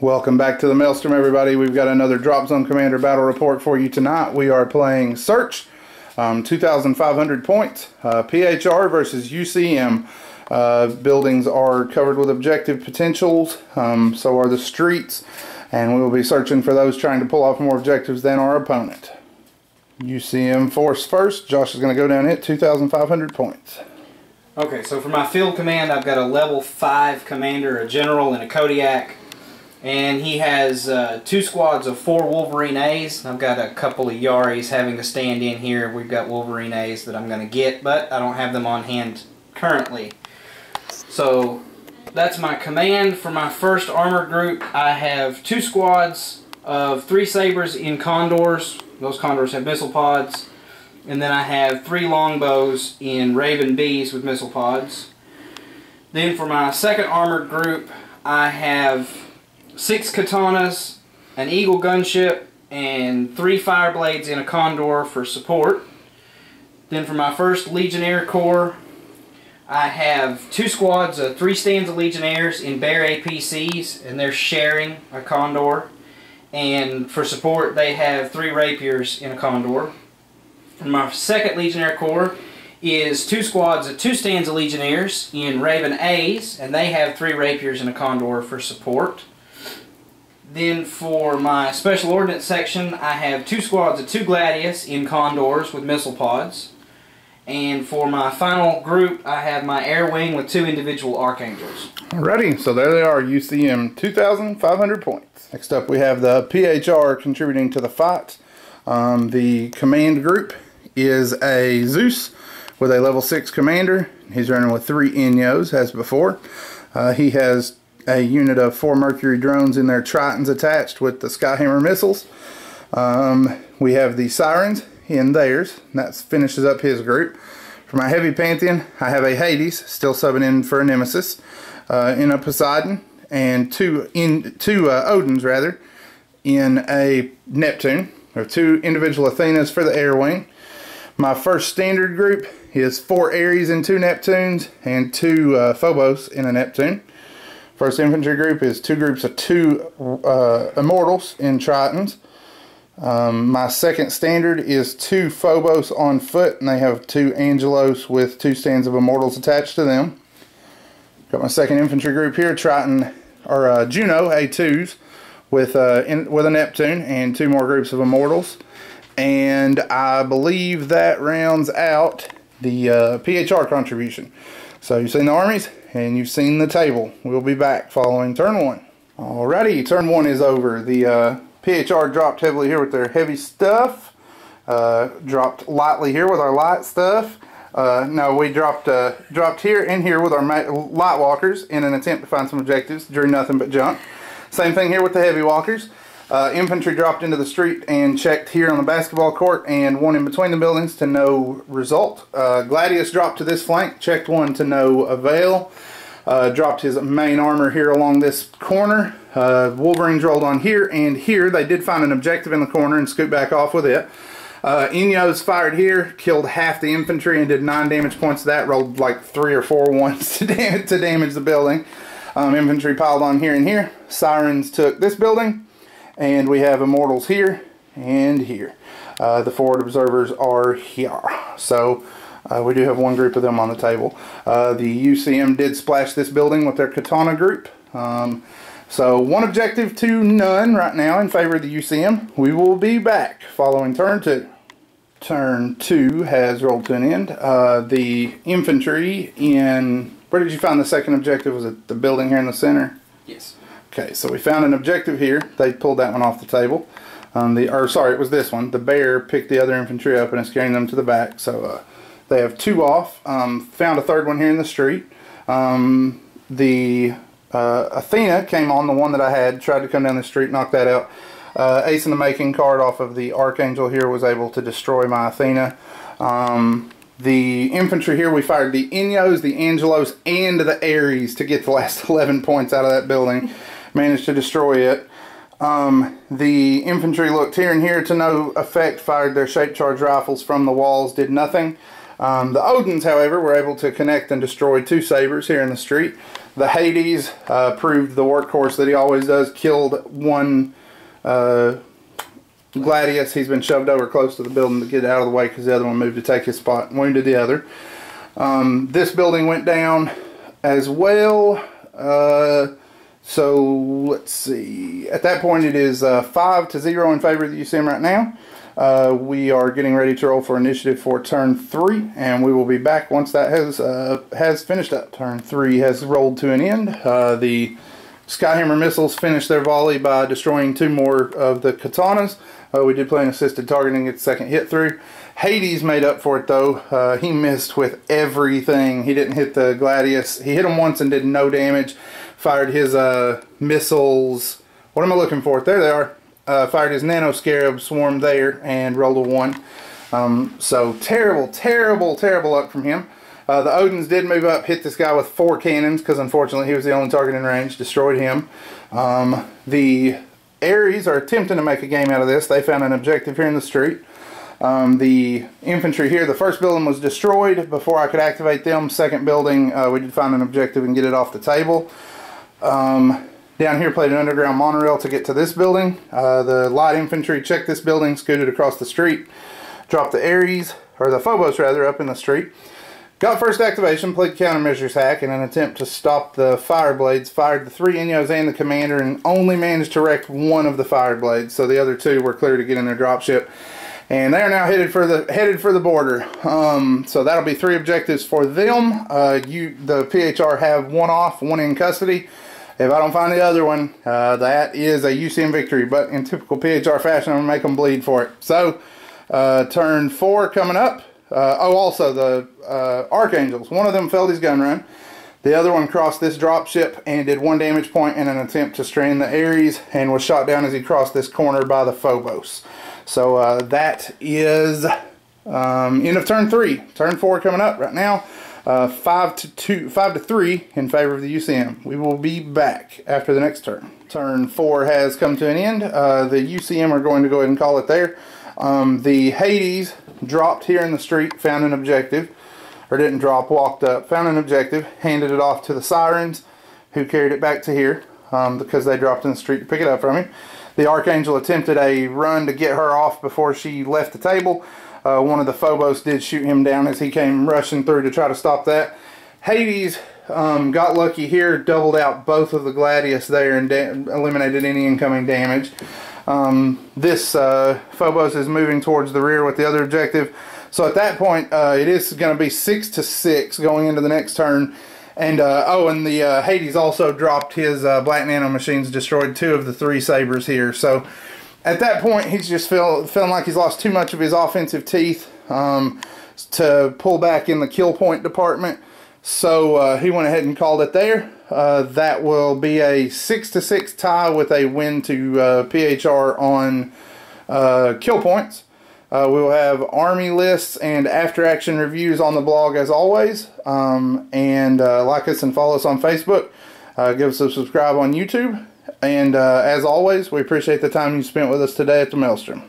Welcome back to the Maelstrom, everybody. We've got another Dropzone Commander battle report for you tonight. We are playing Search, 2,500 points, PHR versus UCM. Buildings are covered with objective potentials, so are the streets, and we will be searching for those trying to pull off more objectives than our opponent. UCM force first. Josh is going to go down and hit 2,500 points. Okay, so for my field command, I've got a level 5 commander, a general, and a Kodiak. And he has 2 squads of 4 Wolverine A's. I've got a couple of Yaris having to stand in here. We've got Wolverine A's that I'm going to get, but I don't have them on hand currently. So that's my command. For my first armor group, I have 2 squads of 3 Sabres in Condors. Those Condors have missile pods. And then I have 3 longbows in Raven Bees with missile pods. Then for my second armored group, I have 6 katanas, an Eagle gunship, and 3 Fireblades in a Condor for support. Then for my first Legionnaire Corps, I have 2 squads of 3 stands of Legionnaires in Bear APCs, and they're sharing a Condor. And for support, they have 3 Rapiers in a Condor. And my second Legionnaire Corps is 2 squads of 2 stands of Legionnaires in Raven A's, and they have 3 Rapiers in a Condor for support. Then for my Special Ordnance section, I have 2 squads of 2 Gladius in Condors with missile pods. And for my final group, I have my Air Wing with 2 individual Archangels. Alrighty, so there they are, UCM 2,500 points. Next up we have the PHR contributing to the fight. The command group is a Zeus with a level 6 commander. He's running with 3 Inyos as before. He has a unit of 4 Mercury drones in their Tritons attached with the Skyhammer missiles. We have the Sirens in theirs. That finishes up his group. For my heavy Pantheon, I have a Hades, still subbing in for a Nemesis, in a Poseidon, and two Odins rather, in a Neptune. There are 2 individual Athenas for the Air Wing. My first standard group is 4 Ares and 2 Neptunes, and 2 Phobos in a Neptune. First infantry group is 2 groups of 2 Immortals in Tritons. My second standard is 2 Phobos on foot, and they have 2 Angelos with 2 stands of Immortals attached to them. Got my second infantry group here, Triton or Juno A2s with a Neptune and 2 more groups of Immortals. And I believe that rounds out the PHR contribution. So you've seen the armies and you've seen the table. We'll be back following turn 1. Alrighty, turn 1 is over. The PHR dropped heavily here with their heavy stuff. Dropped lightly here with our light stuff. No, we dropped here and here with our light walkers in an attempt to find some objectives. Drew nothing but junk. Same thing here with the heavy walkers. Infantry dropped into the street and checked here on the basketball court and 1 in between the buildings to no result. Gladius dropped to this flank, checked 1 to no avail. Dropped his main armor here along this corner. Wolverines rolled on here and here. They did find an objective in the corner and scoot back off with it. Inyos fired here, killed half the infantry and did 9 damage points to that. Rolled like 3 or 4 ones to damage the building. Infantry piled on here and here. Sirens took this building. And we have Immortals here and here. The forward observers are here. So we do have 1 group of them on the table. The UCM did splash this building with their Katana group. So 1 objective to none right now in favor of the UCM. We will be back following turn 2. Turn 2 has rolled to an end. The infantry in... Where did you find the second objective? Was it the building here in the center? Yes. Okay, so we found an objective here. They pulled that one off the table. Sorry, it was this one. The bear picked the other infantry up and is carrying them to the back. So they have 2 off. Found a 3rd one here in the street. The Athena came on the one that I had. Tried to come down the street, knock that out. Ace in the making card off of the Archangel here was able to destroy my Athena. The infantry here, we fired the Inyos, the Angelos, and the Ares to get the last 11 points out of that building. Managed to destroy it. The infantry looked here and here to no effect, fired their shape charge rifles from the walls, did nothing. The Odins, however, were able to connect and destroy 2 sabers here in the street. The Hades proved the workhorse that he always does, killed 1 Gladius. He's been shoved over close to the building to get out of the way because the other one moved to take his spot and wounded the other. This building went down as well. So let's see. At that point, it is 5-0 in favor of the UCM right now. We are getting ready to roll for initiative for turn 3, and we will be back once that has finished up. Turn 3 has rolled to an end. The Skyhammer missiles finished their volley by destroying 2 more of the katanas. We did play an assisted targeting its second hit through. Hades made up for it though. He missed with everything. He didn't hit the Gladius. He hit him once and did no damage. Fired his missiles. What am I looking for? There they are. Fired his Nano Scarab Swarm there and rolled a 1. So terrible, terrible, terrible luck from him. The Odins did move up, hit this guy with 4 cannons because unfortunately he was the only target in range, destroyed him. The Ares are attempting to make a game out of this. They found an objective here in the street. The infantry here, the first building was destroyed before I could activate them. Second building, we did find an objective and get it off the table. Down here played an underground monorail to get to this building. The light infantry checked this building, scooted across the street, dropped the Ares, or the Phobos rather, up in the street. Got first activation, played countermeasures hack in an attempt to stop the fire blades, fired the 3 Inyos and the commander, and only managed to wreck 1 of the fire blades, so the other 2 were clear to get in their dropship. And they are now headed for the border. So that'll be 3 objectives for them. The PHR have 1 off, 1 in custody. If I don't find the other one, that is a UCM victory. But in typical PHR fashion, I'm going to make them bleed for it. So, turn 4 coming up. Also the Archangels. One of them failed his gun run. The other one crossed this drop ship and did 1 damage point in an attempt to strain the Ares and was shot down as he crossed this corner by the Phobos. So that is end of turn 3. Turn 4 coming up right now. 5-3 in favor of the UCM. We will be back after the next turn. Turn 4 has come to an end. The UCM are going to go ahead and call it there. The Hades dropped here in the street, found an objective, or didn't drop, walked up, found an objective, handed it off to the Sirens, who carried it back to here because they dropped in the street to pick it up from him. The Archangel attempted a run to get her off before she left the table. One of the Phobos did shoot him down as he came rushing through to try to stop that. Hades got lucky here, doubled out both of the Gladius there and eliminated any incoming damage. This Phobos is moving towards the rear with the other objective. So at that point, it is going to be 6-6 going into the next turn. And and the Hades also dropped his Black Nano machines, destroyed 2 of the 3 sabers here. So at that point, he's just feeling like he's lost too much of his offensive teeth to pull back in the kill point department. So he went ahead and called it there. That will be a 6-6 tie with a win to PHR on kill points. We will have army lists and after action reviews on the blog as always. And like us and follow us on Facebook. Give us a subscribe on YouTube. And as always, we appreciate the time you spent with us today at the Maelstrom.